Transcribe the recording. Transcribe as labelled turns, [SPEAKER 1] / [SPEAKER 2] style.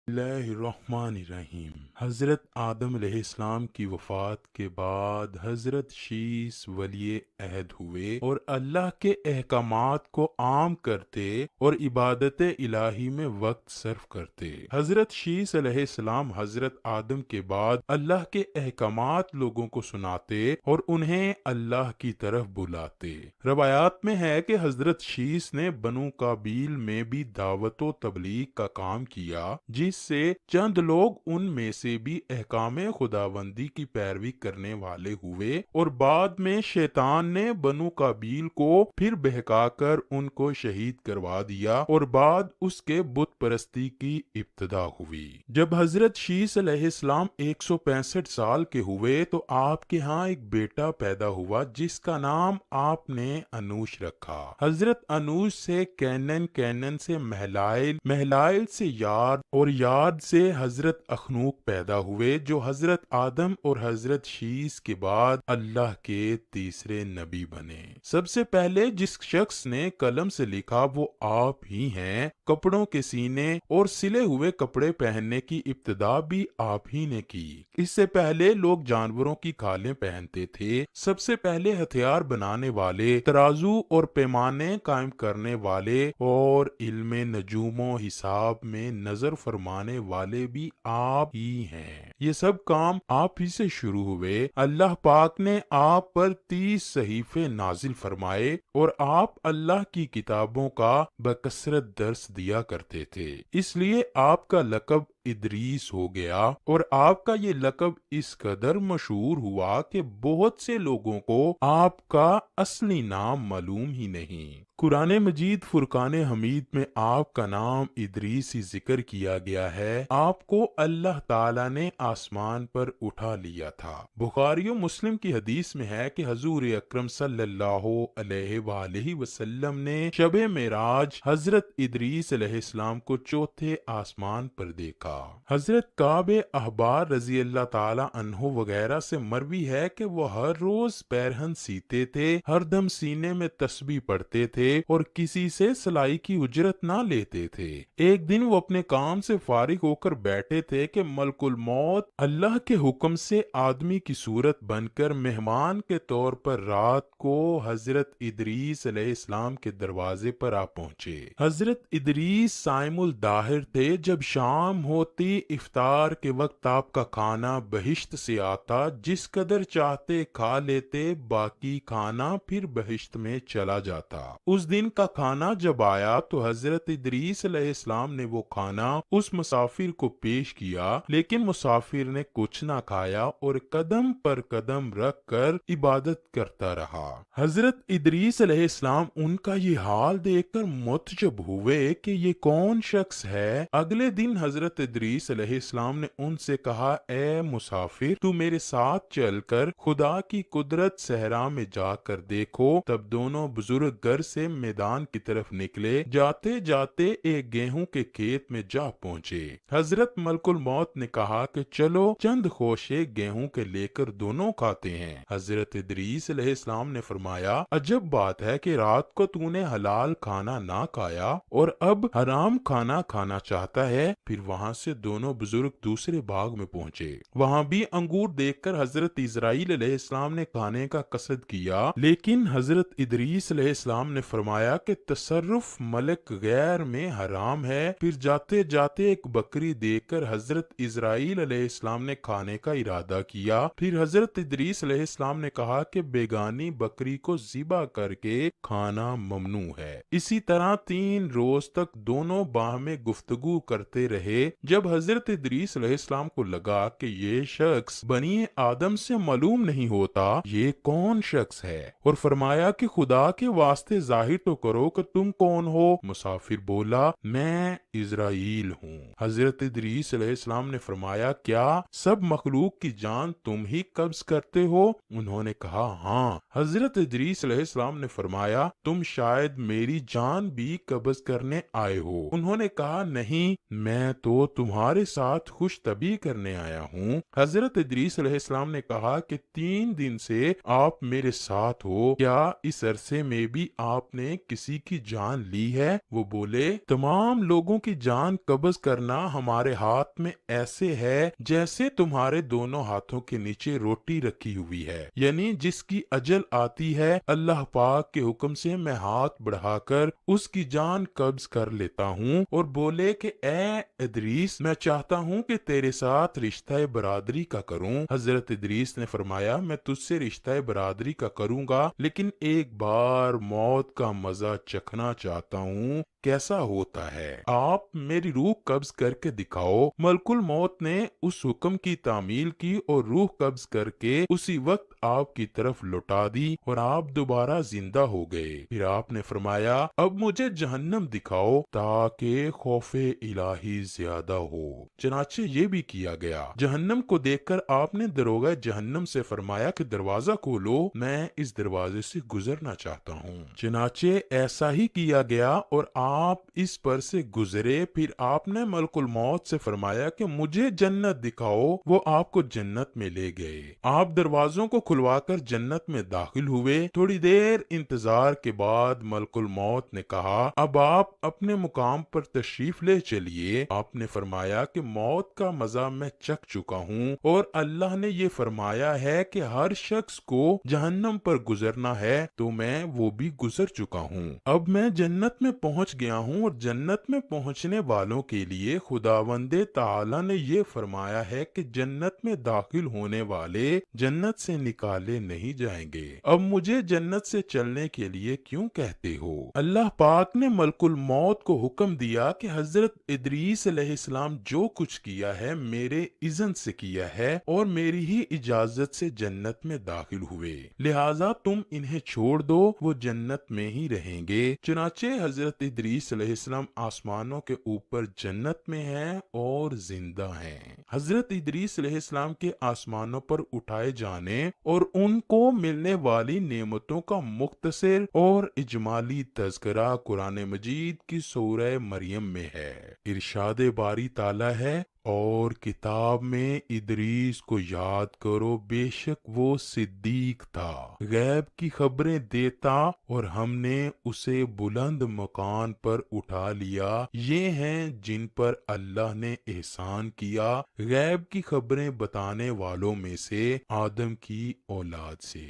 [SPEAKER 1] बिस्मिल्लाहिर्रहमानिर्रहीम। हज़रत आदम अलैहिस्सलाम की वफ़ात के बाद हज़रत शीस वली अहद हुए और अल्लाह के अहकामात को आम करते और इबादत इलाही में वक्त सर्फ करते। हज़रत शीस अलैहिस्सलाम हज़रत आदम के बाद अल्लाह के अहकामात लोगों को सुनाते और उन्हें अल्लाह की तरफ बुलाते। रवायात में है कि हज़रत शीस ने बनु काबील में भी दावत व तबलीग का काम किया, जिससे चंद लोग उनमें से भी अहकामे खुदाबंदी की पैरवी करने वाले हुए और बाद में शैतान ने बनु काबील को फिर बहकाकर उनको शहीद करवा दिया और बाद उसके बुत परस्ती की इब्तिदा हुई। जब हजरत शीस अलैहिस्सलाम 165 साल के हुए तो आपके यहाँ एक बेटा पैदा हुआ जिसका नाम आपने अनूश रखा। हजरत अनूश से कैनन, कैनन से महलाइल, महलाइल से याद और याद से हजरत अखनूक पैदा हुए जो हजरत आदम और हजरत शीस के बाद अल्लाह के तीसरे नबी बने। सबसे पहले जिस शख्स ने कलम से लिखा वो आप ही हैं। कपड़ों के सीने और सिले हुए कपड़े पहनने की इब्तिदा भी आप ही ने की। इससे पहले लोग जानवरों की खालें पहनते थे। सबसे पहले हथियार बनाने वाले, तराजू और पैमाने कायम करने वाले और इल्मे नजूमो हिसाब में नजर फरमाने वाले भी आप ही हैं। ये सब काम आप ही से शुरू हुए। अल्लाह पाक ने आप पर 30 सहीफे नाजिल फरमाए और आप अल्लाह की किताबों का बकसरत दर्स दिया करते थे, इसलिए आपका लक़ब इदरीस हो गया और आपका ये लक़ब इस कदर मशहूर हुआ कि बहुत से लोगों को आपका असली नाम मालूम ही नहीं। कुरान मजीद फुरकान हमीद में आपका नाम इदरीस ही जिक्र किया गया है। आपको अल्लाह ताला ने आसमान पर उठा लिया था। बुखारी और मुस्लिम की हदीस में है कि हजूर अकरम सल्लल्लाहु अलैहि वसल्लम ने शबे मेराज हजरत इदरीस अलैहिस्सलाम को चौथे आसमान पर देखा। हजरत काबे अहबार रजी अल्लाह ताला अन्हो वगैरह से मरवी है कि वो हर रोज पैरहन सीते थे, हरदम सीने में तस्बीह पढ़ते थे और किसी से सिलाई की उजरत ना लेते थे। एक दिन वो अपने काम से फारिग होकर बैठे थे कि मलकुल मौत अल्लाह के हुक्म से आदमी की सूरत बनकर मेहमान के तौर पर रात को हजरत इदरीस अलैहिस्सलाम के दरवाजे पर आ पहुंचे। हजरत इदरीस साइमुल दाहिर थे। जब शाम होती इफ्तार के वक्त आपका खाना बहिश्त से आता, जिस कदर चाहते खा लेते, बाकी खाना फिर बहिश्त में चला जाता। उस दिन का खाना जब आया तो हजरत इदरीस अलैहिस्सलाम ने वो खाना उस मुसाफिर को पेश किया, लेकिन मुसाफिर ने कुछ ना खाया और कदम पर कदम रख कर इबादत करता रहा। हजरत इदरीस अलैहिस्सलाम उनका ये हाल देखकर मुतजब हुए कि ये कौन शख्स है। अगले दिन हजरत इदरीस अलैहिस्सलाम ने उनसे कहा, ए मुसाफिर, तू मेरे साथ चलकर खुदा की कुदरत सहरा में जाकर देखो। तब दोनों बुजुर्ग घर से मैदान की तरफ निकले। जाते जाते एक गेहूं के खेत में जा पहुंचे। हजरत मलकुल मौत ने कहा कि चलो चंद खोशे गेहूं के लेकर दोनों खाते हैं। हजरत इदरीस अलैहिस्सलाम ने फरमाया, अजब बात है कि रात को तूने हलाल खाना ना खाया और अब हराम खाना खाना चाहता है। फिर वहां से दोनों बुजुर्ग दूसरे बाग में पहुंचे। वहां भी अंगूर देखकर हजरत इजराइल अलैहिस्सलाम ने खाने का कसद किया, लेकिन हजरत इदरीस अलैहिस्सलाम ने फरमाया कि तसर्रुफ मलक गैर में हराम है। फिर जाते जाते एक बकरी देखकर हजरत इजराइल अलैहिस्सलाम ने खाने का इरादा किया। फिर हजरत इदरीस अलैहिस्सलाम ने कहा कि बेगानी बकरी को ज़िबा करके खाना ममनू है। इसी तरह 3 रोज तक दोनों बाहमे गुफ्तगू करते रहे। जब हजरत इदरीस अलैहिस्सलाम को लगा कि ये शख्स बनी आदम से मालूम नहीं होता, ये कौन शख्स है, और फरमाया कि खुदा के वास्ते जाहिर तो करो कि तुम कौन हो। मुसाफिर बोला, मैं इजराइल हूँ। हजरत इदरीस अलैहिस्सलाम ने फरमाया, क्या सब मखलूक की जान तुम ही कब्ज करते हो? उन्होंने कहा, हाँ। हजरत इदरीस अलैहिस्सलाम ने फरमाया, तुम शायद मेरी जान भी कब्ज करने आए हो। उन्होंने कहा, नहीं, मैं तो تمہارے ساتھ خوش طبی کرنے آیا ہوں۔ حضرت ادریس علیہ السلام نے کہا کہ 3 دن سے آپ میرے ساتھ ہو، کیا اس عرصے میں بھی آپ نے کسی کی جان لی ہے؟ وہ بولے، تمام لوگوں کی جان قبض کرنا ہمارے ہاتھ میں ایسے ہے جیسے تمہارے دونوں ہاتھوں کے نیچے روٹی رکھی ہوئی ہے، یعنی جس کی اجل آتی ہے اللہ پاک کے حکم سے میں ہاتھ بڑھا کر اس کی جان قبض کر لیتا ہوں۔ اور بولے کہ اے ادریس، میں چاہتا ہوں کہ تیرے ساتھ رشتہ برادری کا کروں۔ حضرت ادریس نے فرمایا، میں تجھ سے رشتہ برادری کا کروں گا، لیکن ایک بار موت کا مزہ چکھنا چاہتا ہوں، کیسا ہوتا ہے؟ آپ میری روح قبض کر کے دکھاؤ۔ ملک الموت نے اس حکم کی تعمیل کی اور روح قبض کر کے اسی وقت آپ کی طرف لوٹا دی اور آپ دوبارہ زندہ ہو گئے۔ پھر آپ نے فرمایا، اب مجھے جہنم دکھاؤ تاکہ خوف الہی زیادہ ہو۔ چنانچہ یہ بھی کیا گیا۔ جہنم کو دیکھ کر آپ نے دروغہ جہنم سے فرمایا کہ دروازہ کھولو، میں اس دروازے سے گزرنا چاہتا ہوں۔ چنانچہ ایسا ہی کیا گیا اور آپ اس پر سے گزرے۔ پھر آپ نے ملک الموت سے فرمایا کہ مجھے جنت دکھاؤ، وہ آپ کو جنت میں لے گئے۔ آپ دروازوں کو کھلوا کر جنت میں داخل ہوئے۔ تھوڑی دیر انتظار کے بعد ملک الموت نے کہا، اب آپ اپنے مقام پر تشریف لے چلیے۔ آپ نے فرمایا کہ موت کا مزہ میں چکھ چکا ہوں اور اللہ نے یہ فرمایا ہے کہ ہر شخص کو جہنم پر گزرنا ہے، تو میں وہ بھی گزر چکا ہوں۔ اب میں جنت میں پہنچ گیا ہوں اور جنت میں پہنچنے والوں کے لیے خداوند تعالی نے یہ فرمایا ہے کہ جنت میں داخل ہونے والے جنت سے نکالے نہیں جائیں گے۔ اب مجھے جنت سے چلنے کے لیے کیوں کہتے ہو؟ اللہ پاک نے ملک الموت کو حکم دیا کہ حضرت ادریس علیہ السلام جو کچھ کیا ہے میرے اذن سے کیا ہے اور میری ہی اجازت سے جنت میں داخل ہوئے، لہٰذا تم انہیں چھوڑ دو، وہ جنت میں ہی رہیں گے۔ چنانچہ حضرت ادریس علیہ السلام آسمانوں کے اوپر جنت میں ہیں اور زندہ ہیں۔ حضرت ادریس علیہ السلام کے آسمانوں پر اٹھائے جانے اور ان کو ملنے والی نعمتوں کا مختصر اور اجمالی تذکرہ قرآن مجید کی سورہ مریم میں ہے۔ ارشاد باری تعالی ہے، اور کتاب میں ادریس کو یاد کرو، بے شک وہ صدیق تھا، غیب کی خبریں دیتا اور ہم نے اسے بلند مکان پر اٹھا لیا۔ یہ ہیں جن پر اللہ نے احسان کیا، غیب کی خبریں بتانے والوں میں سے آدم کی اولاد سے۔